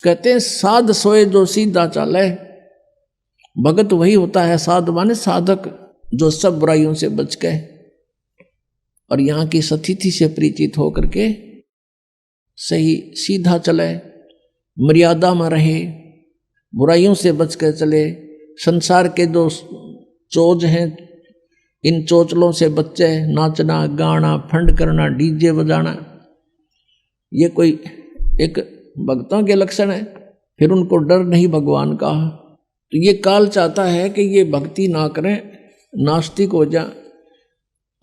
कहते हैं साध सोए जो सीधा चाले। भगत वही होता है, साध माने साधक, जो सब बुराइयों से बच गए और यहाँ की सतिथि से परिचित होकर के सही सीधा चले, मर्यादा में रहे, बुराइयों से बच कर चले। संसार के जो चोज हैं, इन चोचलों से बच्चे, नाचना गाना फंड करना डीजे बजाना, ये कोई एक भक्तों के लक्षण है। फिर उनको डर नहीं भगवान का। तो ये काल चाहता है कि ये भक्ति ना करें, नास्तिक हो जा,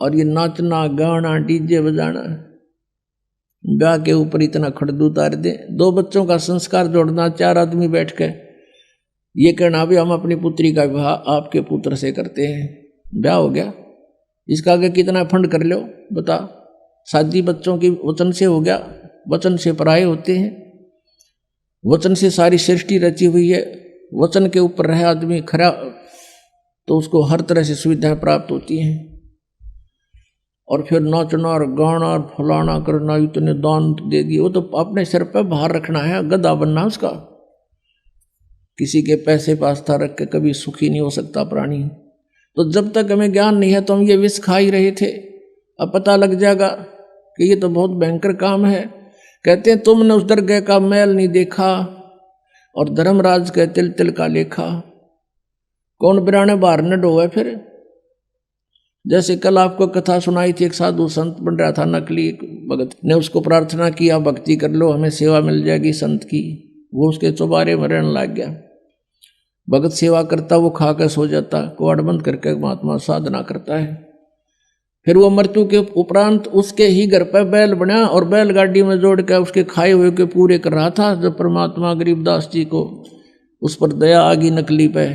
और ये नाचना गाना डीजे बजाना गा के ऊपर इतना खड़दू उतार दे। 2 बच्चों का संस्कार जोड़ना, 4 आदमी बैठ के ये कहना भी हम अपनी पुत्री का विवाह आपके पुत्र से करते हैं, ब्याह हो गया, इसका आगे कितना फंड कर लो बता। शादी बच्चों की वचन से हो गया, वचन से पराये होते हैं, वचन से सारी सृष्टि रची हुई है, वचन के ऊपर रहे आदमी खरा तो उसको हर तरह से सुविधाएं प्राप्त होती हैं। और फिर नाचना और गाना और फलाना करना, इतने दान दे दिए, वो तो अपने सिर पर भार रखना है, गधा बनना उसका। किसी के पैसे पास था रख के कभी सुखी नहीं हो सकता प्राणी। तो जब तक हमें ज्ञान नहीं है तो हम ये विष खा ही रहे थे। अब पता लग जाएगा कि ये तो बहुत भयंकर काम है। कहते हैं तुमने उस दरगाह का मैल नहीं देखा और धर्मराज के तिल तिल का लेखा। कौन बिराने बाहर न डोए। फिर जैसे कल आपको कथा सुनाई थी, एक साधु संत बन रहा था, नकली भगत ने उसको प्रार्थना किया भक्ति कर लो हमें सेवा मिल जाएगी संत की। वो उसके चौबारे में रहने लग गया। भगत सेवा करता, वो खा कर सो जाता, कुआड़ बंद करके महात्मा साधना करता है। फिर वो मृत्यु के उपरांत उसके ही घर पर बैल बना और बैलगाड़ी में जोड़ कर उसके खाए हुए के पूरे कर रहा था। जब परमात्मा गरीबदास जी को उस पर दया आ गई नकली पे,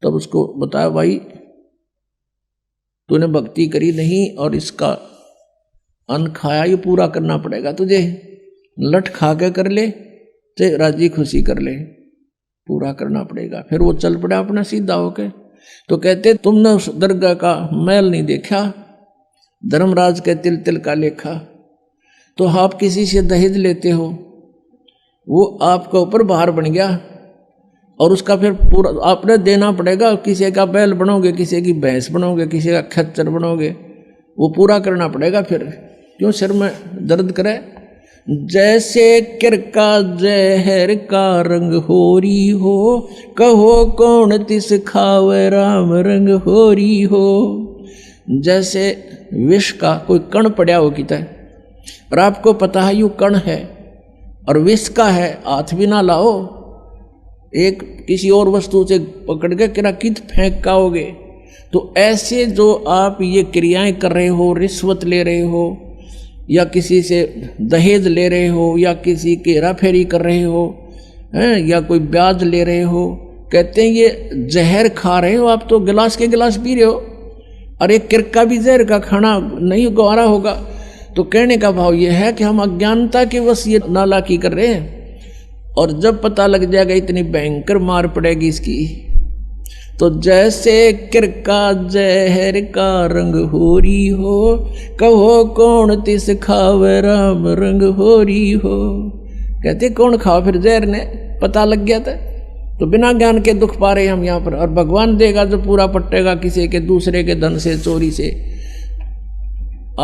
तब उसको बताया भाई तूने भक्ति करी नहीं और इसका अन्न खाया, ये पूरा करना पड़ेगा तुझे। लठ खा के कर ले ते राजी खुशी कर ले, पूरा करना पड़ेगा। फिर वो चल पड़ा अपना सीधा होके। तो कहते तुमने उस दरगाह का मैल नहीं देखा, धर्मराज के तिल तिल का लेखा। तो आप किसी से दहेज लेते हो, वो आपका ऊपर भार बन गया और उसका फिर पूरा आपने देना पड़ेगा। किसी का बैल बनोगे, किसी की भैंस बनोगे, किसी का खच्चर बनोगे, वो पूरा करना पड़ेगा। फिर क्यों सिर में दर्द करे। जैसे किरका जहर का रंग होरी हो, कहो कौन तिस खावे राम रंग होरी हो। जैसे विष का कोई कण पड़ा हो किता और आपको पता है यू कण है और विष का है, हाथ भी ना लाओ, एक किसी और वस्तु से पकड़ के किरा कित फेंक काओगे। तो ऐसे जो आप ये क्रियाएं कर रहे हो, रिश्वत ले रहे हो या किसी से दहेज ले रहे हो या किसी की हेराफेरी कर रहे हो हैं या कोई ब्याज ले रहे हो, कहते हैं ये जहर खा रहे हो आप। तो गिलास के गिलास पी रहे हो और एक किरका भी जहर का खाना नहीं गवारा होगा। तो कहने का भाव ये है कि हम अज्ञानता के वश ये नालायकी कर रहे हैं और जब पता लग जाएगा इतनी भयंकर मार पड़ेगी इसकी। तो जैसे किरका जहर का रंग होरी हो, कहो कौन तिस खावे राम रंग होरी हो। कहते कौन खाओ फिर जहर ने, पता लग गया था। तो बिना ज्ञान के दुख पा रहे हम यहाँ पर। और भगवान देगा जो पूरा पट्टेगा किसी के दूसरे के धन से चोरी से।